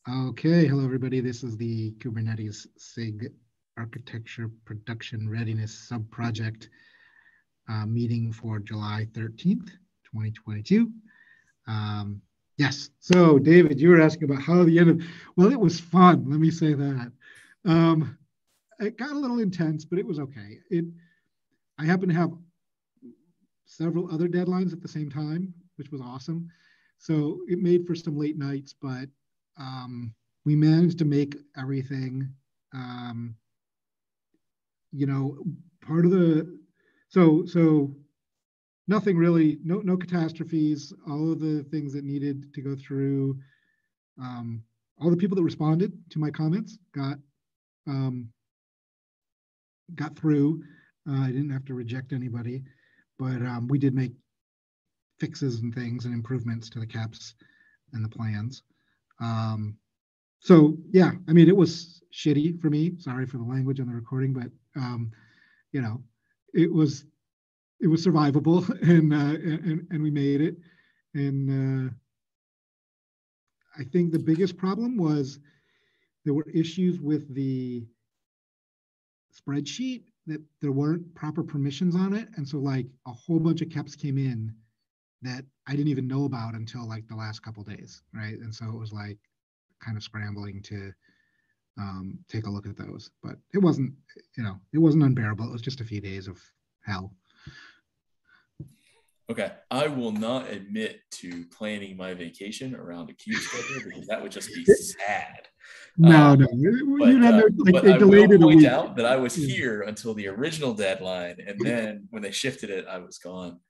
Okay, hello everybody. This is the Kubernetes SIG architecture production readiness sub-project meeting for July 13th, 2022. Yes, so David, you were asking about how the end of, well, it was fun. Let me say that. Um, it got a little intense, but it was okay. I happened to have several other deadlines at the same time, which was awesome. So it made for some late nights, but we managed to make everything. Um, you know, part of the so nothing really, no catastrophes. All of the things that needed to go through. Um, all the people that responded to my comments um, got through. I didn't have to reject anybody, but we did make fixes and things and improvements to the caps and the plans. Um, so yeah, I mean, it was shitty for me. Sorry for the language on the recording, but you know, it was it was survivable, and we made it. And I think the biggest problem was there were issues with the spreadsheet that there weren't proper permissions on it, and so like a whole bunch of caps came in that I didn't even know about until like the last couple days, right? And so it was like kind of scrambling to take a look at those. But it wasn't, it wasn't unbearable. It was just a few days of hell. Okay, I will not admit to planning my vacation around a cube schedule because that would just be sad. No, no, But you'd end up like but they I delayed will it a point week. out that I was Yeah. here until the original deadline, and then when they shifted it, I was gone.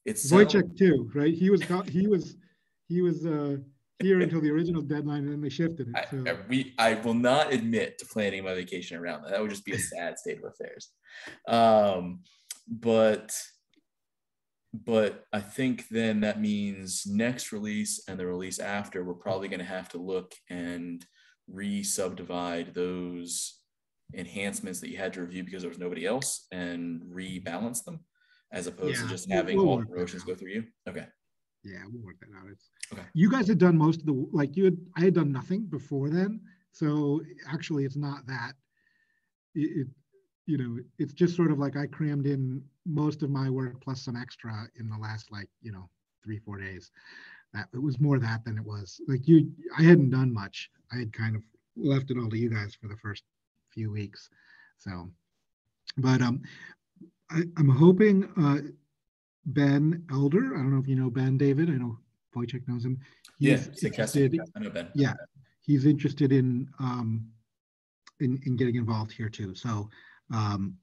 It sounds Wojciech too, right? He was here until the original deadline, and then they shifted it. So I will not admit to planning my vacation around that. That would just be a sad state of affairs. Um, but I think then that means next release and the release after, we're probably going to have to look and re-subdivide those enhancements that you had to review because there was nobody else and rebalance them as opposed to yeah, just having we'll all work that promotions go out. through you. Okay. Yeah, we'll work that out. Okay. You guys had done most of the like you had. I had done nothing before then, so actually, it's not that. It it's just sort of like I crammed in most of my work plus some extra in the last like 3-4 days. That it was more that than it was like you. I hadn't done much. I had kind of left it all to you guys for the first few weeks. So, but I'm hoping Ben Elder. I don't know if you know Ben, David. I know Wojciech knows him. Yeah, He's sick testing. interested. I know Ben. Yeah, he's interested in getting involved here too. So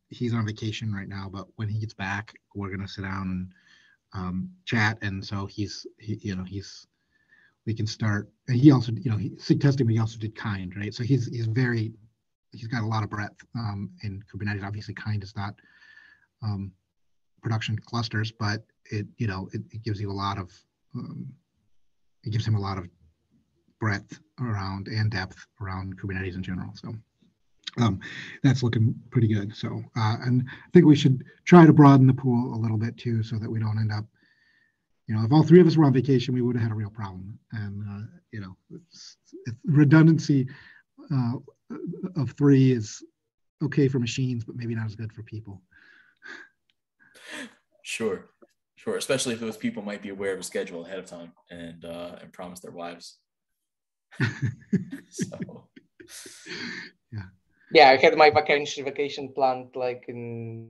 he's on vacation right now, but when he gets back, we're gonna sit down and chat. And so he's we can start. And he also he SIG testing, but he also did kind, right? So he's got a lot of breadth in Kubernetes. Obviously, kind is not um, production clusters, but it gives you a lot of it gives him a lot of breadth around and depth around Kubernetes in general. So um, that's looking pretty good. So, and I think we should try to broaden the pool a little bit too, so that we don't end up, if all three of us were on vacation, we would have had a real problem. And redundancy uh, of three is okay for machines, but maybe not as good for people. Sure. Especially if those people might be aware of a schedule ahead of time and promise their wives. So. Yeah, I had my vacation planned like in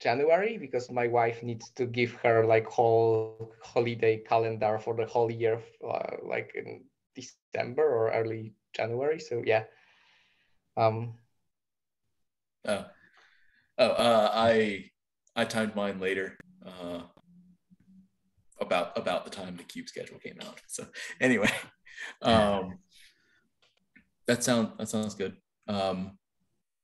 January because my wife needs to give her like whole holiday calendar for the whole year, like in December or early January. So yeah. I timed mine later, about the time the cube schedule came out. So anyway, that sounds good.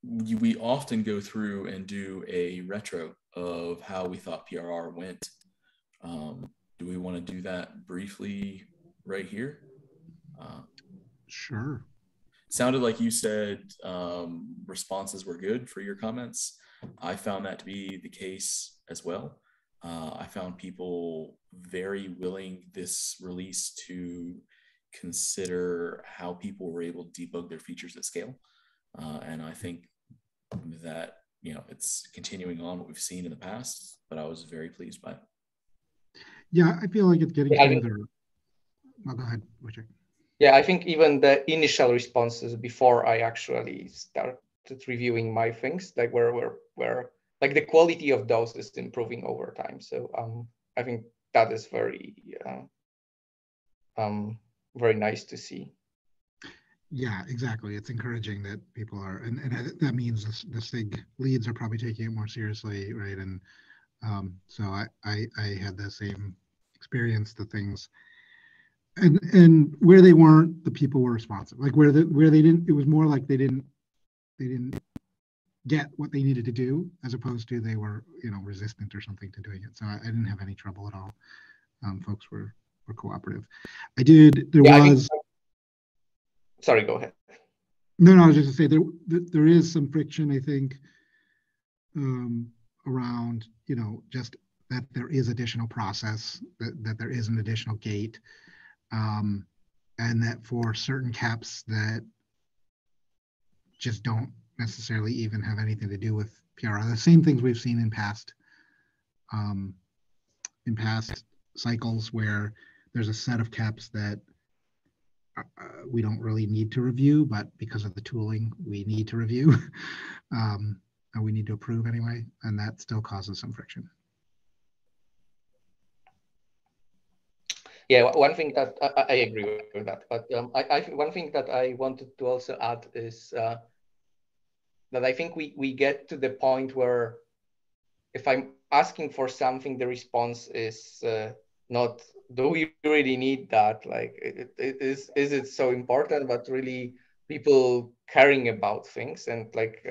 We often go through and do a retro of how we thought PRR went. Do we want to do that briefly right here? Sure. Sounded like you said responses were good for your comments. I found that to be the case as well. I found people very willing this release to consider how people were able to debug their features at scale. And I think that, it's continuing on what we've seen in the past, but I was very pleased by it. Yeah, I feel like it's getting further. Oh, go ahead, Richard. Yeah, I think even the initial responses before I actually started reviewing my things, like where like the quality of those is improving over time. So I think that is very very nice to see. Yeah, exactly. It's encouraging that people are, and that means the SIG leads are probably taking it more seriously, right? And so I had the same experience. The things, and where they weren't, the people were responsive. Like where they didn't, it was more like they didn't get what they needed to do, as opposed to they were resistant or something to doing it. So I didn't have any trouble at all. Folks were cooperative. I did. There was. Sorry, go ahead. No, I was just to say there is some friction, I think, around just that there is additional process, that there is an additional gate, and that for certain caps that just don't necessarily even have anything to do with PRR, the same things we've seen in past cycles where there's a set of caps that we don't really need to review, but because of the tooling, we need to review, and we need to approve anyway, and that still causes some friction. Yeah, one thing that I agree with that, but one thing that I wanted to also add is that I think we get to the point where if I'm asking for something, the response is not, do we really need that? Like, is it so important? But really, people caring about things and like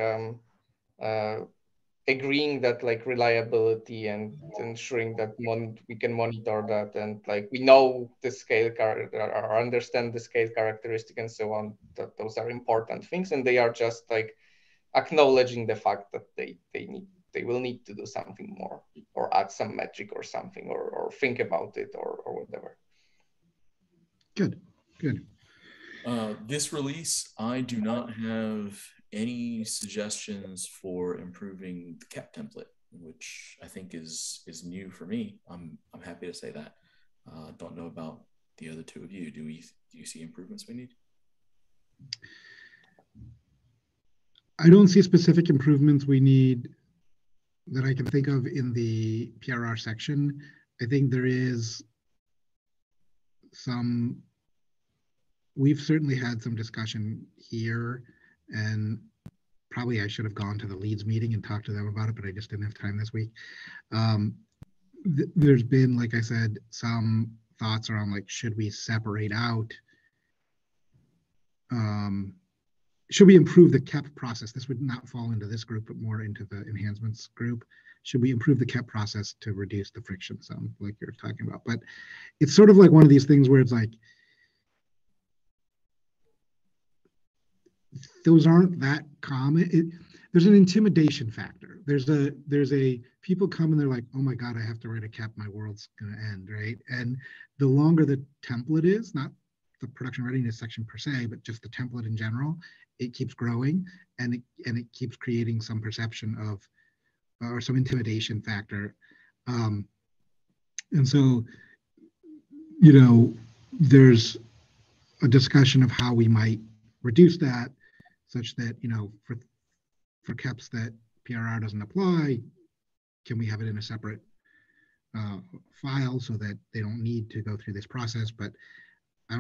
agreeing that like reliability and ensuring that we can monitor that and like we know the scale or understand the scale characteristic and so on. That those are important things, and they are just like acknowledging the fact that they will need to do something more or add some metric or something or think about it or whatever. Good. This release, I do not have any suggestions for improving the cap template, which I think is new for me. I'm happy to say that. Don't know about the other two of you. Do you see improvements we need? I don't see specific improvements we need that I can think of in the PRR section. I think there is some, we've certainly had some discussion here, and probably I should have gone to the leads meeting and talked to them about it, but I just didn't have time this week. There's been, like I said, some thoughts around like, should we separate out, should we improve the KEP process? This would not fall into this group, but more into the enhancements group. Should we improve the KEP process to reduce the friction some, like you're talking about? But it's sort of like one of these things where it's like, those aren't that common. There's an intimidation factor. There's a people come and they're like, oh my God, I have to write a KEP, my world's gonna end, right? And the longer the template is, not the production readiness section per se, but just the template in general, it keeps growing and it keeps creating some perception of, or some intimidation factor. And so, there's a discussion of how we might reduce that such that, for KEPs that PRR doesn't apply, can we have it in a separate file so that they don't need to go through this process? But I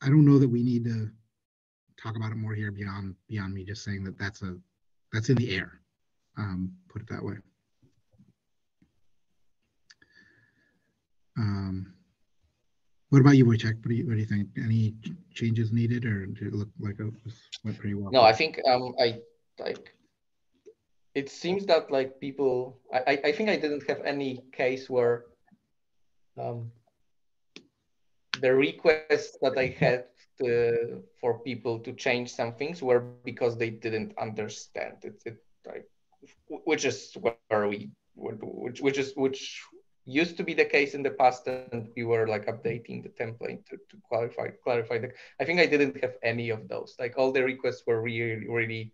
don't know that we need to talk about it more here beyond me just saying that that's in the air. Put it that way. What about you, Wojciech? What do you think? Any changes needed, or did it look like it went pretty well? No, I think it seems that like people, I think I didn't have any case where the requests that I had for people to change some things were because they didn't understand it, which is where which used to be the case in the past, and we were like updating the template to clarify the. I think I didn't have any of those. Like all the requests were really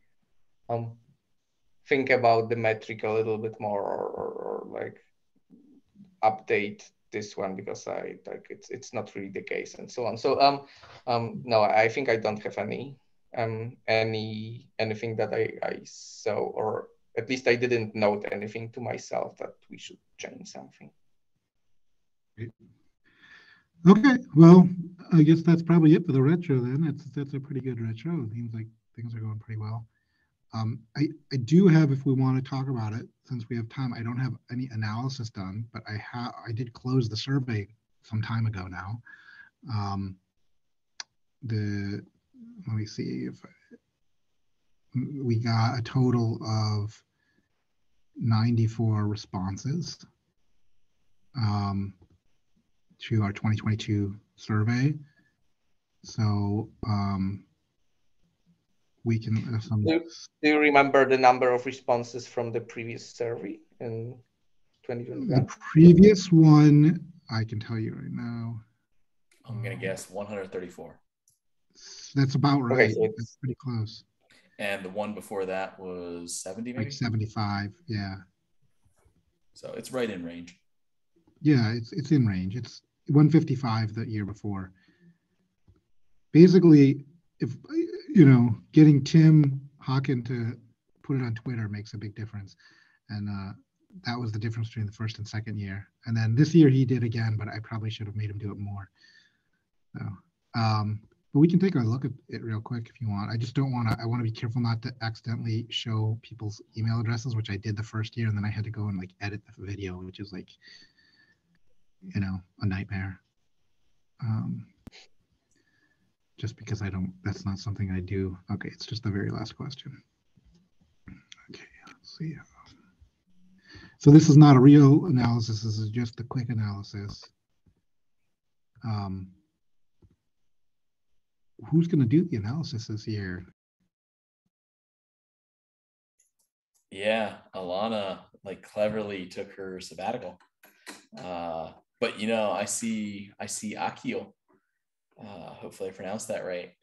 think about the metric a little bit more, or like update this one because I like it's not really the case and so on. So no, I think I don't have anything that I saw, or at least I didn't note anything to myself that we should change something. Okay, well, I guess that's probably it for the retro then. That's a pretty good retro. It seems like things are going pretty well. I do have, if we want to talk about it, since we have time, I don't have any analysis done, but I did close the survey some time ago now. Let me see if we got a total of 94 responses to our 2022 survey. So we can. Do you remember the number of responses from the previous survey in 2021? The previous one, I can tell you right now. I'm gonna guess 134. That's about right. Okay, so that's pretty close. And the one before that was 70, maybe? Like 75, yeah. So it's right in range. Yeah, it's in range. It's 155 the year before. Basically, if getting Tim Hawken to put it on Twitter makes a big difference, and that was the difference between the first and second year. And then this year he did again, but I probably should have made him do it more. So, but we can take a look at it real quick if you want. I just don't want to. I want to be careful not to accidentally show people's email addresses, which I did the first year, and then I had to go and like edit the video, which is like, a nightmare. Just because that's not something I do. Okay, it's just the very last question. Okay, let's see. So this is not a real analysis. This is just a quick analysis. Who's going to do the analysis this year? Yeah, Alana cleverly took her sabbatical. But I see Akil. Hopefully I pronounced that right.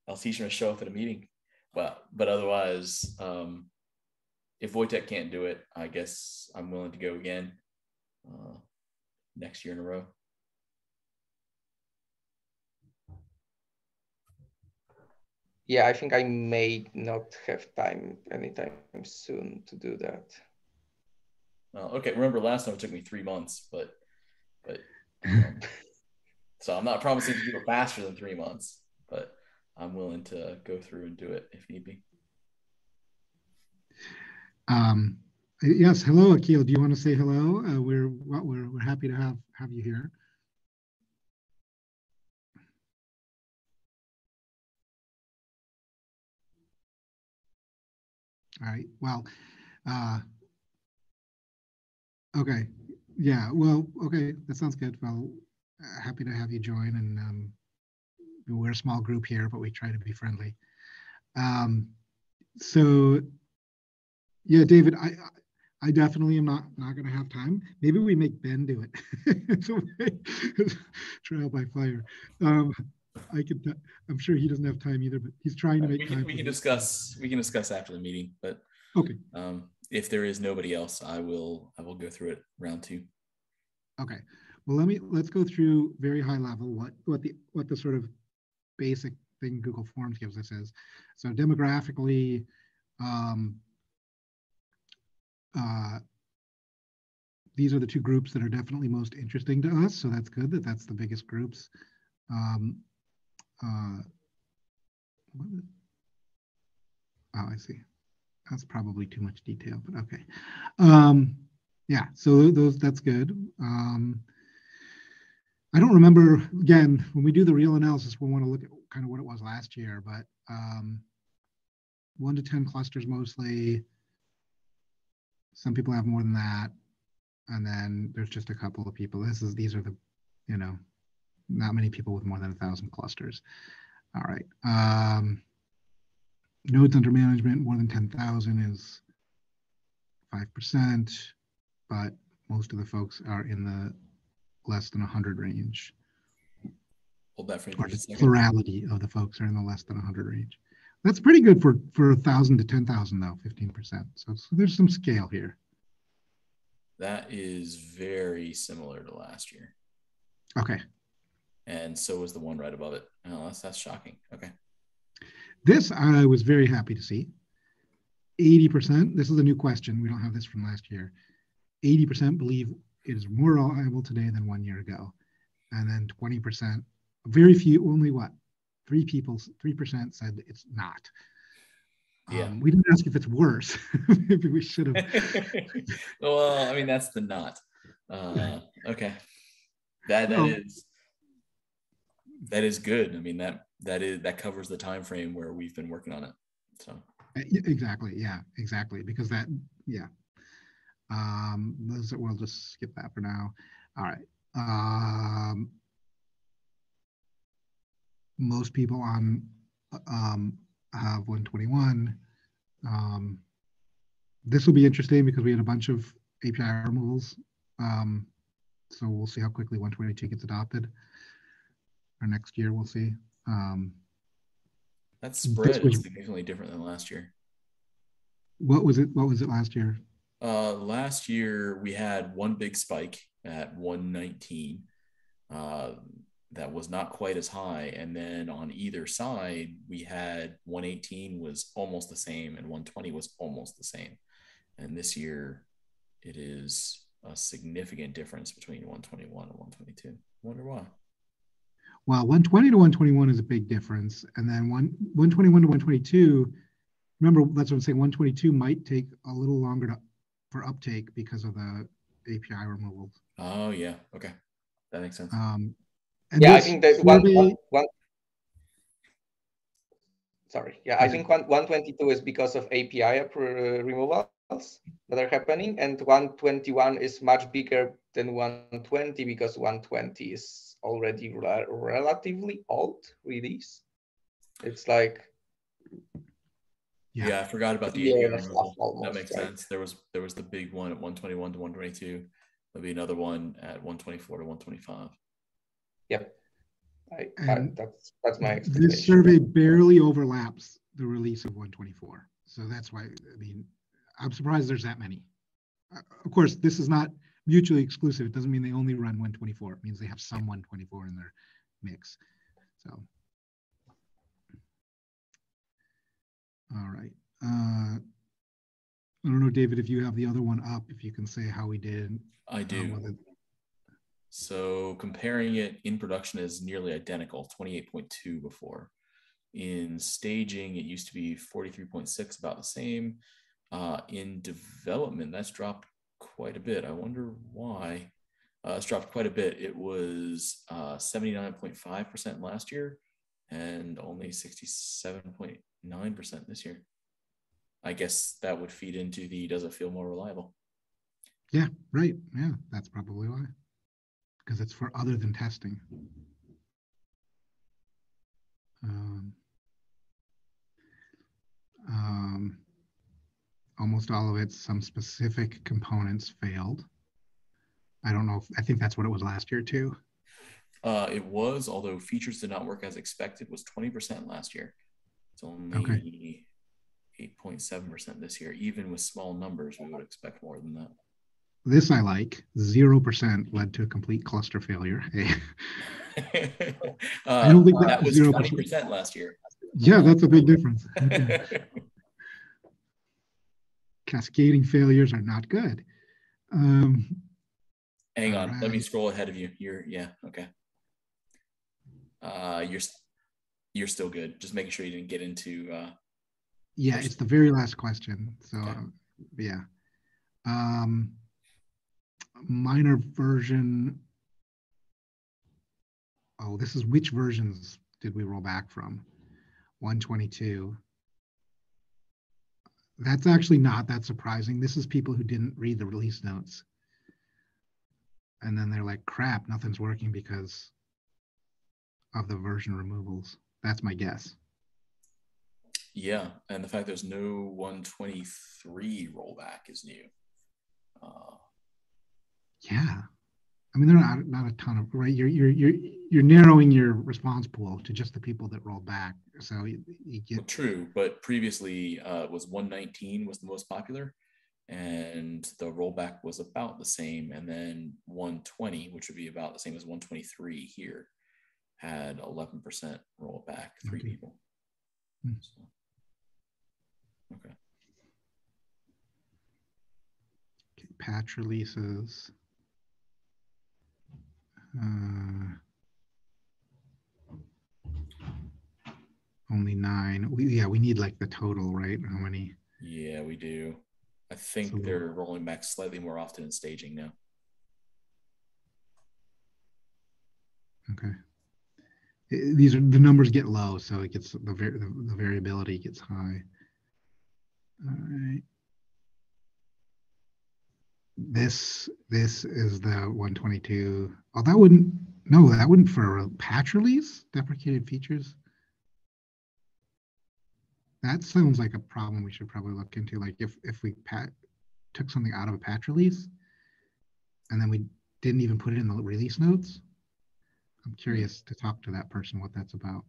I'll teach him to show up at a meeting. But otherwise, if Wojtek can't do it, I guess I'm willing to go again next year in a row. Yeah, I think I may not have time anytime soon to do that. Well, okay. Remember last time it took me 3 months, but so I'm not promising to do it faster than 3 months, but I'm willing to go through and do it if need be. Yes, hello, Akil. Do you want to say hello? We're happy to have you here. All right. Well, okay. Yeah. Well, okay. That sounds good. Well, happy to have you join, and we're a small group here, but we try to be friendly. So, yeah, David, I definitely am not going to have time. Maybe we make Ben do it. Trial by fire. I'm sure he doesn't have time either, but he's trying to make time. We can discuss after the meeting, but okay. If there is nobody else, I will go through it round 2. Okay. Well, let's go through very high level what the sort of basic thing Google Forms gives us is. So demographically, these are the 2 groups that are definitely most interesting to us. So that's good that's the biggest groups. Oh, I see. That's probably too much detail, but okay. Yeah, so that's good. I don't remember, again, when we do the real analysis, we'll want to look at kind of what it was last year, but 1 to 10 clusters mostly. Some people have more than that. And then there's just a couple of people. These are the, not many people with more than 1,000 clusters. All right. Nodes under management, more than 10,000 is 5%, but most of the folks are in the less than 100 range. Hold that for me Or for a the second. plurality of the folks are in the less than 100 range. That's pretty good for 1,000 to 10,000 though, 15%. So there's some scale here. That is very similar to last year. Okay. And so was the one right above it. Oh, that's shocking. Okay. This I was very happy to see. 80%, this is a new question. We don't have this from last year. 80% believe it is more reliable today than 1 year ago. And then 20%, very few, only what? 3% said it's not. Yeah. We didn't ask if it's worse. Maybe we should have. Well, I mean, that's the not. Okay. That is good. I mean, that covers the time frame where we've been working on it. So Exactly. Yeah, exactly. Because we'll just skip that for now. All right. Most people on have 121. This will be interesting because we had a bunch of API removals. So we'll see how quickly 122 gets adopted. Or next year, we'll see. That spread is significantly different than last year. What was it last year? Last year, we had one big spike at 119. That was not quite as high. And then on either side, we had 118 was almost the same and 120 was almost the same. And this year, it is a significant difference between 121 and 122. I wonder why. Well, 120 to 121 is a big difference. And then 121 to 122, remember, that's what I'm saying, 122 might take a little longer for uptake because of the API removals. Oh, yeah. Okay. That makes sense. Yeah, I think that sorry. Yeah, I think 122 is because of API removals that are happening, and 121 is much bigger than 120 because 120 is already relatively old release. It's like I forgot about the API removal. Almost, that makes sense. There was the big one at 121 to 122. There'll be another one at 124 to 125. Yep. That's my expectation. This survey barely overlaps the release of 124. So that's why, I mean, I'm surprised there's that many. Of course, this is not mutually exclusive. It doesn't mean they only run 124. It means they have some 124 in their mix. So, all right. I don't know, David, if you have the other one up, if you can say how we did. I do. So comparing it in production is nearly identical, 28.2 before. In staging, it used to be 43.6, about the same. In development, that's dropped quite a bit. I wonder why. It's dropped quite a bit. It was 79.5% last year and only 67.9% this year. I guess that would feed into does it feel more reliable? Yeah, right. Yeah, that's probably why. Because it's for other than testing. Almost all of it, some specific components failed. I don't know. I think that's what it was last year too. It was, although features did not work as expected, was 20% last year. It's only 8.7% this year. Even with small numbers, we would expect more than that. This I like. 0% led to a complete cluster failure. I don't think that was 20% last year. Yeah, that's a big difference. Okay. Cascading failures are not good. Hang on, let me scroll ahead of you. Okay. You're still good. Just making sure you didn't get into. It's the very last question. So okay. Yeah. Minor version. Oh, this is which versions did we roll back from? 122. That's actually not that surprising. This is people who didn't read the release notes. And then they're like, crap, nothing's working because of the version removals. That's my guess. Yeah, and the fact there's no 123 rollback is new. Yeah. I mean, they're not a ton of, right? You're narrowing your response pool to just the people that roll back. So you get. Well, true, but previously was 119 was the most popular, and the rollback was about the same, and then 120, which would be about the same as 123 here, had 11% rollback, three Okay. people. So, okay. Patch releases. Only 9. We need like the total, right? How many? Yeah, we do. I think So, they're rolling back slightly more often in staging now. okay. These are the numbers get low, so it gets the variability gets high. All right. This is the 122. Oh, that wouldn't for a patch release, deprecated features. That sounds like a problem we should probably look into. Like if we took something out of a patch release and then we didn't even put it in the release notes. I'm curious to talk to that person what that's about.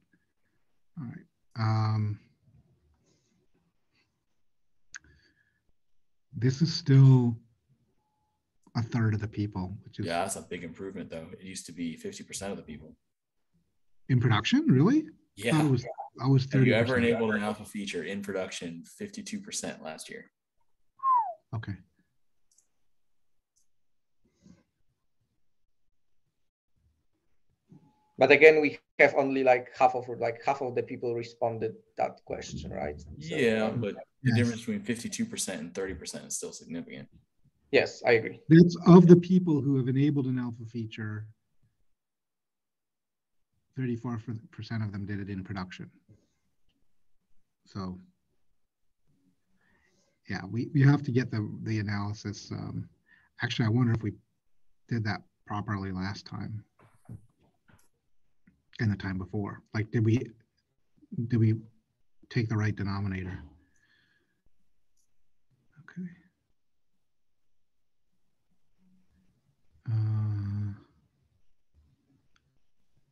All right. This is still a third of the people, which is Yeah, that's a big improvement though. It used to be 50% of the people. in production, really? Yeah. I was 30%. Have you ever enabled an alpha feature in production? 52% last year. Okay. But again, we have only like half of the people responded that question, right? Yeah, but the yes. difference between 52% and 30% is still significant. Yes, I agree. That's of the people who have enabled an alpha feature, 34% of them did it in production. So yeah, we have to get the analysis. Actually, I wonder if we did that properly last time and the time before. Like, did we take the right denominator? Okay.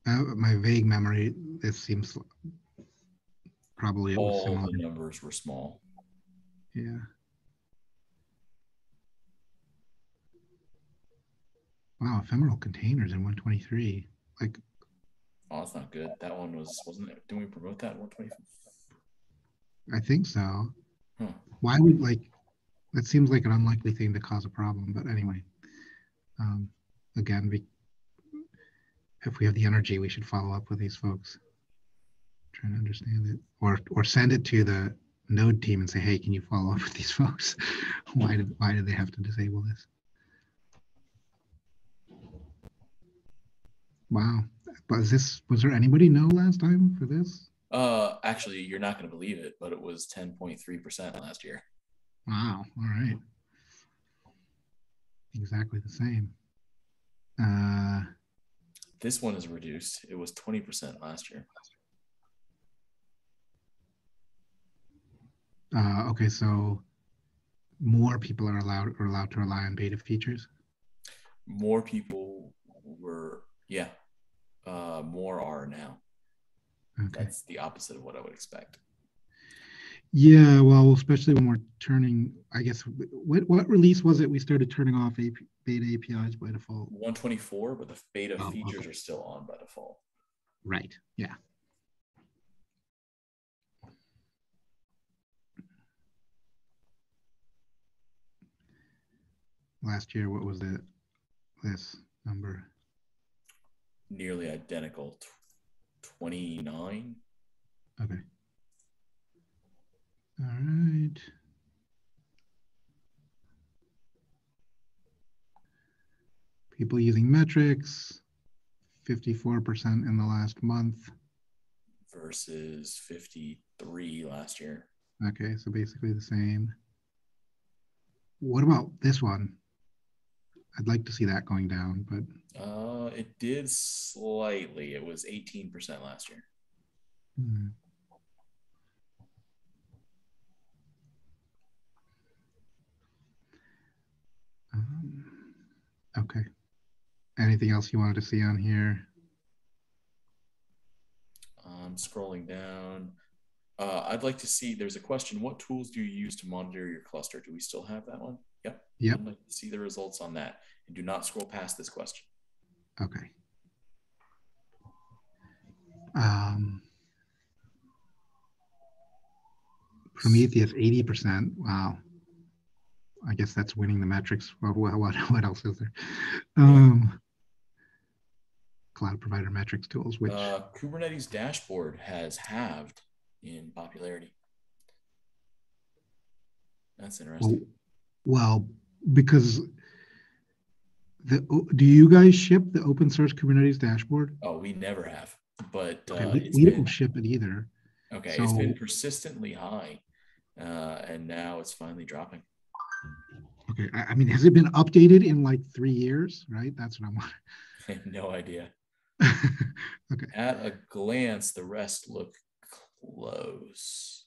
My vague memory, this seems probably it was All similar. the numbers were small. Yeah. Wow, ephemeral containers in 123. Like, oh, that's not good. That one wasn't it? Didn't we promote that in 125? I think so. Huh. Why would that seems like an unlikely thing to cause a problem, but anyway. Again, if we have the energy, we should follow up with these folks, trying to understand it, or send it to the node team and say, hey, can you follow up with these folks? why did they have to disable this? Wow. But was there anybody know last time for this? Actually, you're not going to believe it, but it was 10.3% last year. Wow. All right. Exactly the same. This one is reduced. It was 20% last year. Okay, so more people are allowed to rely on beta features. More people were, yeah. More are now. Okay. That's the opposite of what I would expect. Yeah, well, especially when we're turning, I guess, what release was it we started turning off beta APIs by default? 124, but the beta features are still on by default. Right, yeah. Last year, what was this number? Nearly identical, 29. Okay. All right. People using metrics, 54% in the last month. Versus 53 last year. Okay, so basically the same. What about this one? I'd like to see that going down, but it did slightly. It was 18% last year. Okay. Anything else you wanted to see on here? I'm scrolling down. I'd like to see, there's a question, what tools do you use to monitor your cluster? Do we still have that one? Yep. Yep. I'd like to see the results on that. And do not scroll past this question. Okay. Prometheus, 80%. Wow. I guess that's winning the metrics. What else is there? Cloud provider metrics tools, which Kubernetes dashboard has halved in popularity. That's interesting. Well, because do you guys ship the open source Kubernetes dashboard? Oh, we never have, but okay, we don't ship it either. Okay, so, it's been persistently high, and now it's finally dropping. Okay, I mean, has it been updated in like 3 years? Right, that's what I'm wondering. I have no idea. Okay. At a glance, the rest look close.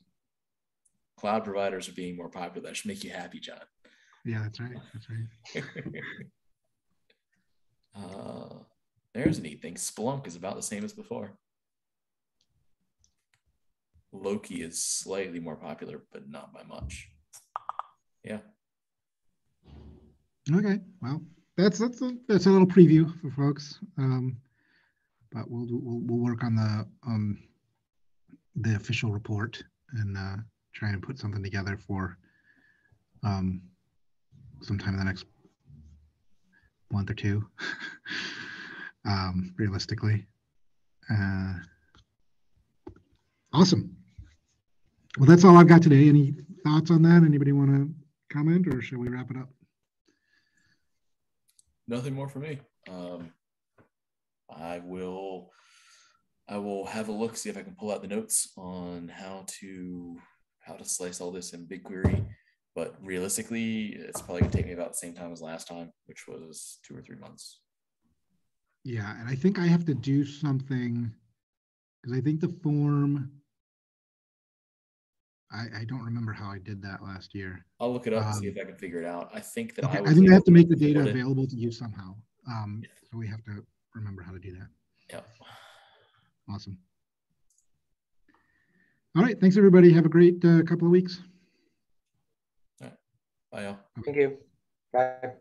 Cloud providers are being more popular. That should make you happy, John. Yeah, that's right. That's right. There's a neat thing. Splunk is about the same as before. Loki is slightly more popular, but not by much. Yeah. Okay. Well, that's a little preview for folks. But we'll work on the official report and try and put something together for sometime in the next month or two, realistically. Awesome. Well, that's all I've got today. Any thoughts on that? Anybody want to comment, or shall we wrap it up? Nothing more for me. I will have a look, see if I can pull out the notes on how to slice all this in BigQuery. But realistically, it's probably gonna take me about the same time as last time, which was 2 or 3 months. Yeah, and I think I have to do something because I think the form. I don't remember how I did that last year. I'll look it up and see if I can figure it out. I think that okay, I think I have to make the data available to you somehow. So we have to remember how to do that. Yep. Awesome. All right. Thanks, everybody. Have a great couple of weeks. All right. Bye, y'all. Thank you. Bye.